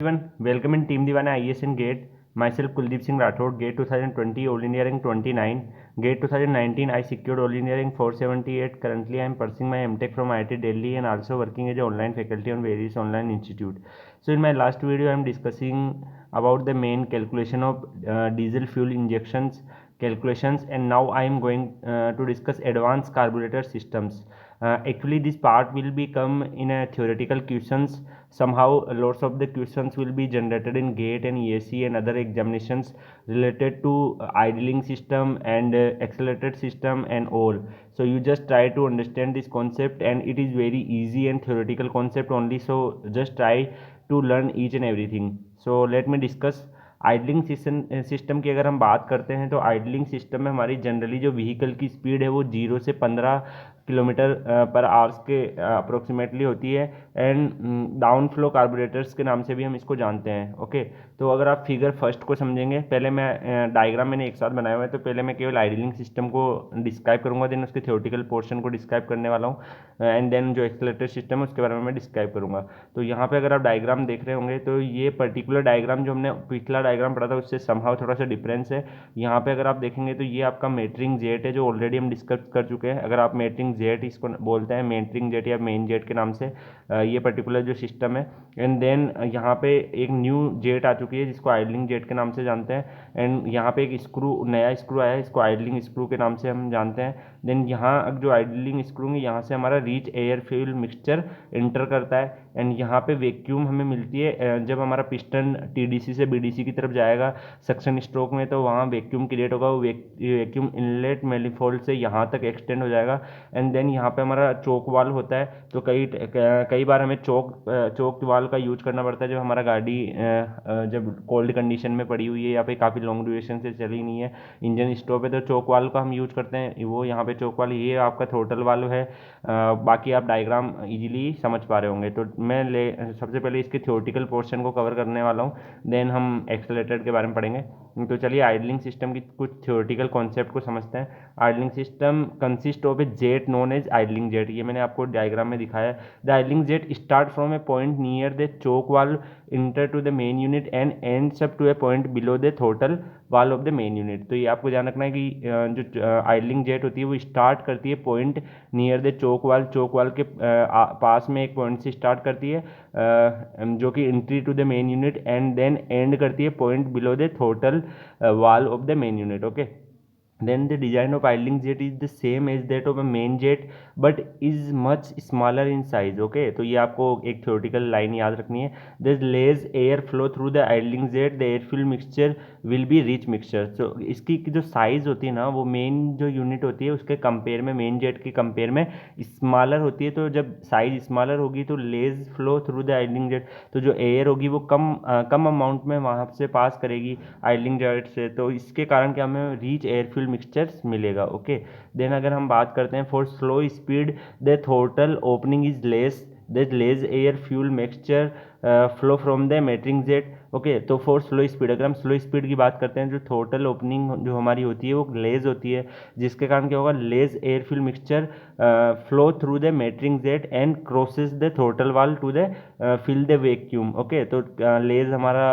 Everyone, welcome in Team Divana IS in GATE. Myself Kuldeep Singh Rathod, GATE 2020, All India rank 29. GATE 2019, I secured All India rank 478. Currently, I am pursuing my MTech from IIT Delhi and also working as an online faculty on various online institute. So, in my last video, I am discussing about the main calculation of diesel fuel injections calculations, and now I am going to discuss advanced carburetor systems. Actually, this part will become in a theoretical questions. Somehow lots of the questions will be generated in GATE and ESE and other examinations related to idling system and accelerated system and all. So you just try to understand this concept, and it is very easy and theoretical concept only, so just try to learn each and everything. So let me discuss idling system की अगर हम बात करते हैं तो idling system में हमारी generally जो व्हीकल की स्पीड है वो 0 से 15 किलोमीटर पर आवर्स के अप्रोक्सीमेटली होती है, एंड डाउन फ्लो कार्बोरेटर्स के नाम से भी हम इसको जानते हैं। ओके, तो अगर आप फिगर फर्स्ट को समझेंगे, पहले मैं डायग्राम मैंने एक साथ बनाया हुआ है, तो पहले मैं केवल आइडलिंग सिस्टम को डिस्क्राइब करूंगा, देन उसके थ्योरेटिकल पोर्शन को डिस्क्राइब करने वाला हूँ, एंड देन जो एक्सेलरेटर सिस्टम है उसके बारे में मैं डिस्क्राइब करूँगा। तो यहाँ पे अगर आप डायग्राम देख रहे होंगे तो ये पर्टिकुलर डायग्राम जो हमने पिछला डायग्राम पढ़ा था उससे समहाउ थोड़ा सा डिफरेंस है। यहाँ पे अगर आप देखेंगे तो ये आपका मेटरिंग जेट है जो ऑलरेडी हम डिस्कस कर चुके हैं। अगर आप मेटरिंग जेट इसको बोलते हैं, मेटरिंग जेट या मेन जेट के नाम से ये पर्टिकुलर जो सिस्टम है, एंड देन यहाँ पे एक न्यू जेट आ चुकी है जिसको आइडलिंग जेट के नाम से जानते हैं, एंड यहाँ पे एक स्क्रू नया स्क्रू आया है, इसको आइडलिंग स्क्रू के नाम से हम जानते हैं। देन यहाँ जो आइडलिंग स्क्रू है यहाँ से हमारा reach air fuel mixture inter करता है, एंड यहाँ पे वैक्यूम हमें मिलती है जब हमारा पिस्टन टीडीसी से बीडीसी की तरफ जाएगा सक्शन स्ट्रोक में, तो वहाँ वैक्यूम क्रिएट होगा, वो वैक्यूम इनलेट मैनिफोल्ड से यहाँ तक एक्सटेंड हो जाएगा, एंड देन यहाँ पे हमारा चोक वाल्व होता है। तो कई बार हमें चोक वाल्व का यूज करना पड़ता है जब हमारा गाड़ी जब कोल्ड कंडीशन में पड़ी हुई है या फिर काफ़ी लॉन्ग ड्यूरेशन से चली नहीं है, इंजन स्टॉप है, तो चोक वाल्व का हम यूज करते हैं। वो यहाँ पे चोक वाल्व, ये आपका थ्रोटल वाल्व है। बाकी आप डायग्राम इजीली समझ पा रहे होंगे। तो मैं सबसे पहले इसके थ्योरेटिकल पोर्शन को कवर करने वाला हूँ, देन हम एक्सेलरेटर के बारे में पढ़ेंगे। तो चलिए आइडलिंग सिस्टम की कुछ थ्योरेटिकल कॉन्सेप्ट को समझते हैं। Idling system consist of a jet known as idling jet, ये मैंने आपको डायग्राम में दिखाया है। The idling jet start from a point near the choke valve, enter to the main unit and ends up to a point below the throttle valve of the main unit. तो ये आपको ध्यान रखना है कि जो आइडलिंग जेट होती है वो स्टार्ट करती है पॉइंट नियर द चोक वाल के पास में एक पॉइंट से स्टार्ट करती है जो कि entry to the main unit, and then end करती है point below the throttle wall of the main unit. Okay, then the design of idling jet is the same as that of a main jet but is much smaller in size. Okay, तो ये आपको एक theoretical line याद रखनी है। There less air flow through the idling jet, the air fuel mixture will be rich mixture. So इसकी जो size होती है ना वो मेन जो यूनिट होती है उसके कंपेयर में, मेन जेट के कंपेयर में स्मॉलर होती है। तो जब साइज स्मॉलर होगी तो less flow through the idling jet, तो जो एयर होगी वो कम अमाउंट में वहाँ से पास करेगी आइडलिंग जेट से, तो इसके कारण क्या हमें रीच एयर फ्यूल मिक्सचर्स मिलेगा। ओके, देन अगर हम बात करते हैं for slow speed the throttle opening is less, the less air fuel mixture flow from the metering jet. Okay, तो फॉर स्लो स्पीड, अगर हम स्लो स्पीड की बात करते हैं, जो थ्रोटल ओपनिंग जो हमारी होती है वो लेज होती है, जिसके कारण क्या होगा, lets air fuel mixture flow through the metering jet and crosses the throttle valve to the fill the vacuum. Okay, तो लेज हमारा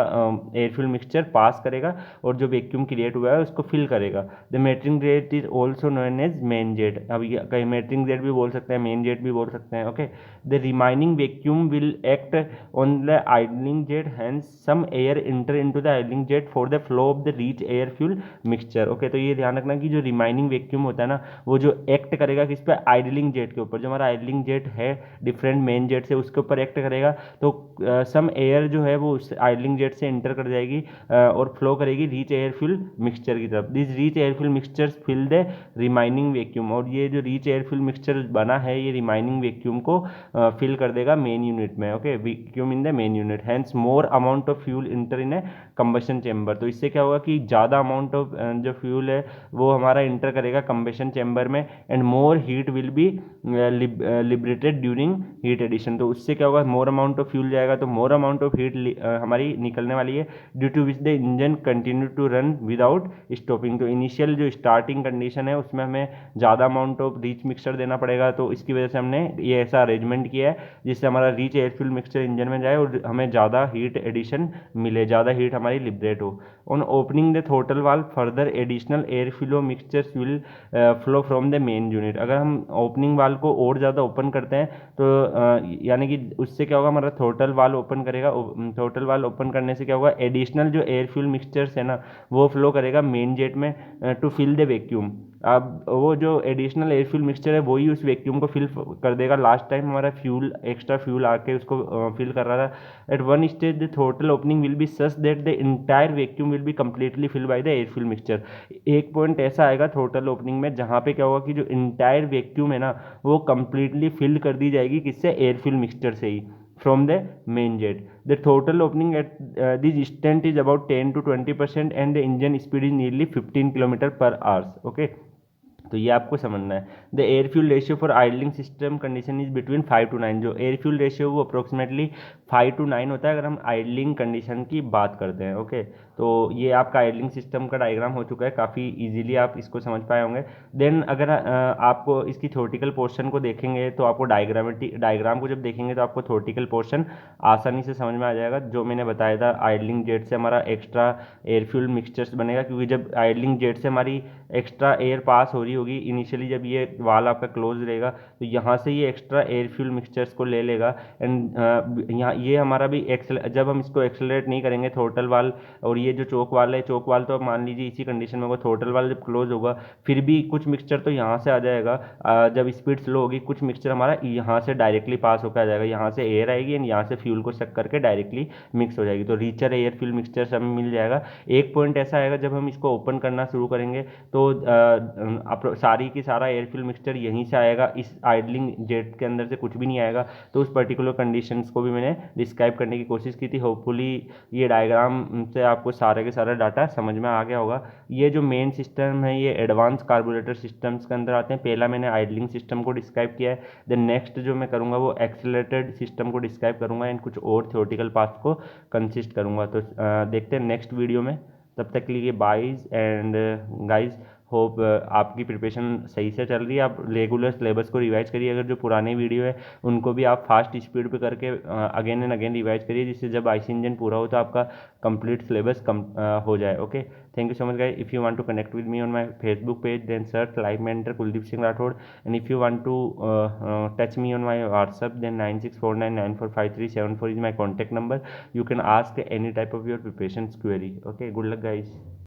एयर फ्यूल मिक्सचर पास करेगा और जो वैक्यूम क्रिएट हुआ है उसको फिल करेगा। The metering jet is also known as main jet. अब कहीं मेटरिंग जेट भी बोल सकते हैं, मेन जेट भी बोल सकते हैं। Okay, the remaining vacuum will act on the idling jet, hence some air enter into the idling jet for the flow of the rich air fuel mixture. Okay, तो ये ध्यान रखना कि जो रिमाइनिंग वैक्यूम होता है ना वो जो एक्ट करेगा किस पे, आइडलिंग जेट के ऊपर। जो हमारा आइडलिंग जेट है डिफरेंट मेन जेट से उसके ऊपर एक्ट करेगा, तो सम एयर जो है वो उस आइडलिंग जेट से इंटर कर जाएगी और फ्लो करेगी रीच एयर फ्यूल मिक्सचर की तरफ। This rich air fuel mixtures fill the remaining vacuum, और ये जो रीच एयर फ्यूल मिक्सचर बना है ये रिमाइनिंग वैक्यूम को फिल कर देगा मेन यूनिट में। Okay, vacuum in the main unit, hence more amount of fuel fuel enter in a combustion chamber. तो इससे क्या होगा कि ज़्यादा अमाउंट ऑफ जो फ्यूल है वो हमारा इंटर करेगा कंबशन चेम्बर में, and more heat will be liberated during heat addition. तो उससे क्या होगा, मोर अमाउंट ऑफ फ्यूल जाएगा तो मोर अमाउंट ऑफ हीट हमारी निकलने वाली है, due to which the engine continue to run without stopping. तो इनिशियल जो स्टार्टिंग कंडीशन है उसमें हमें ज़्यादा अमाउंट ऑफ रिच मिक्सचर देना पड़ेगा, तो इसकी वजह से हमने ये ऐसा अरेंजमेंट किया है जिससे हमारा rich air fuel mixture engine में जाए और हमें ज़्यादा हीट एडिशन मिले, ज़्यादा हीट हमारी लिबरेट हो। On opening the throttle valve further additional air flow mixtures will flow from the main unit. अगर हम ओपनिंग वाल्व को और ज़्यादा ओपन करते हैं तो यानी कि उससे क्या होगा, हमारा थ्रोटल वाल्व ओपन करेगा, थ्रोटल वाल्व ओपन करने से क्या होगा, एडिशनल जो एयर फ्यूल मिक्सचर्स है ना वो फ्लो करेगा मेन जेट में टू फिल द वैक्यूम। अब वो जो एडिशनल एयर फ्यूल मिक्सचर है वही उस वैक्यूम को फिल कर देगा। लास्ट टाइम हमारा फ्यूल एक्स्ट्रा फ्यूल आके उसको फिल कर रहा था। At one stage the throttle opening will be such that the entire vacuum will be completely fill by the air fuel mixture. एक पॉइंट ऐसा आएगा थ्रोटल ओपनिंग में जहाँ पे क्या होगा कि जो इंटायर वैक्यूम है ना वो कंप्लीटली फिल कर दी जाएगी, किससे, एयर फ्यूल मिक्सचर से ही, from the main jet. The total opening at this instant is about 10 to 20% and the engine speed is nearly 15 km per hour. Okay. तो ये आपको समझना है। The air fuel ratio for idling system condition is between 5 to 9। जो air fuel ratio वो approximately 5 to 9 होता है अगर हम आइडलिंग कंडीशन की बात करते हैं। ओके, तो ये आपका आइडलिंग सिस्टम का डायग्राम हो चुका है, काफ़ी इजीली आप इसको समझ पाए होंगे। देन अगर आपको इसकी थ्योरेटिकल पोर्शन को देखेंगे तो आपको डायग्राम को जब देखेंगे तो आपको थ्योरेटिकल पोर्शन आसानी से समझ में आ जाएगा। जो मैंने बताया था आइडलिंग जेट से हमारा एक्स्ट्रा एयर फ्यूल मिक्सचर्स बनेगा, क्योंकि जब आइडलिंग जेट से हमारी एक्स्ट्रा एयर पास हो रही होगी इनिशियली, जब ये वाल आपका क्लोज रहेगा तो यहाँ से ये एक्स्ट्रा एयर फ्यूल मिक्सचर्स को ले लेगा, एंड यहाँ ये हमारा भी जब हम इसको एक्सेलरेट नहीं करेंगे थ्रोटल वाल, और ये जो चोक वाल है, चोक वाल तो अब मान लीजिए इसी कंडीशन में होगा, थ्रोटल वाल जब क्लोज होगा फिर भी कुछ मिक्सचर तो यहाँ से आ जाएगा। जब स्पीड स्लो होगी कुछ मिक्सचर हमारा यहाँ से डायरेक्टली पास होकर आ जाएगा, यहाँ से एयर आएगी एंड यहाँ से फ्यूल को चेक करके डायरेक्टली मिक्स हो जाएगी, तो रिचर एयर फ्यूल मिक्सचर हमें मिल जाएगा। एक पॉइंट ऐसा आएगा जब हम इसको ओपन करना शुरू करेंगे तो सारी की सारा एयर फ्यूल मिक्सचर यहीं से आएगा, इस आइडलिंग जेट के अंदर से कुछ भी नहीं आएगा। तो उस पर्टिकुलर कंडीशंस को भी मैंने डिस्क्राइब करने की कोशिश की थी। होपफुली ये डायग्राम से आपको सारे के सारा डाटा समझ में आ गया होगा। ये जो मेन सिस्टम है ये एडवांस कार्बोरेटर सिस्टम्स के अंदर आते हैं। पहला मैंने आइडलिंग सिस्टम को डिस्क्राइब किया है, देन नेक्स्ट जो मैं करूँगा वो एक्सेलरेटेड सिस्टम को डिस्क्राइब करूँगा एंड कुछ और थ्योरेटिकल पार्ट्स को कंसिस्ट करूँगा। तो देखते हैं नेक्स्ट वीडियो में। तब तक के लिए बाइज एंड गाइज, होप आपकी प्रिपरेशन सही से चल रही है। आप रेगुलर सिलेबस को रिवाइज करिए, अगर जो पुराने वीडियो है उनको भी आप फास्ट स्पीड पे करके अगेन एंड अगेन रिवाइज करिए, जिससे जब आईसी इंजन पूरा हो तो आपका कंप्लीट सिलेबस हो जाए। Okay, thank you so much guys. If you want to connect with me on my Facebook page then search live mentor Kuldeep Singh Rathore, and if you want to touch me on my WhatsApp then 9649945374 is my contact number. You can ask any type of your preparation query. Okay, good luck guys.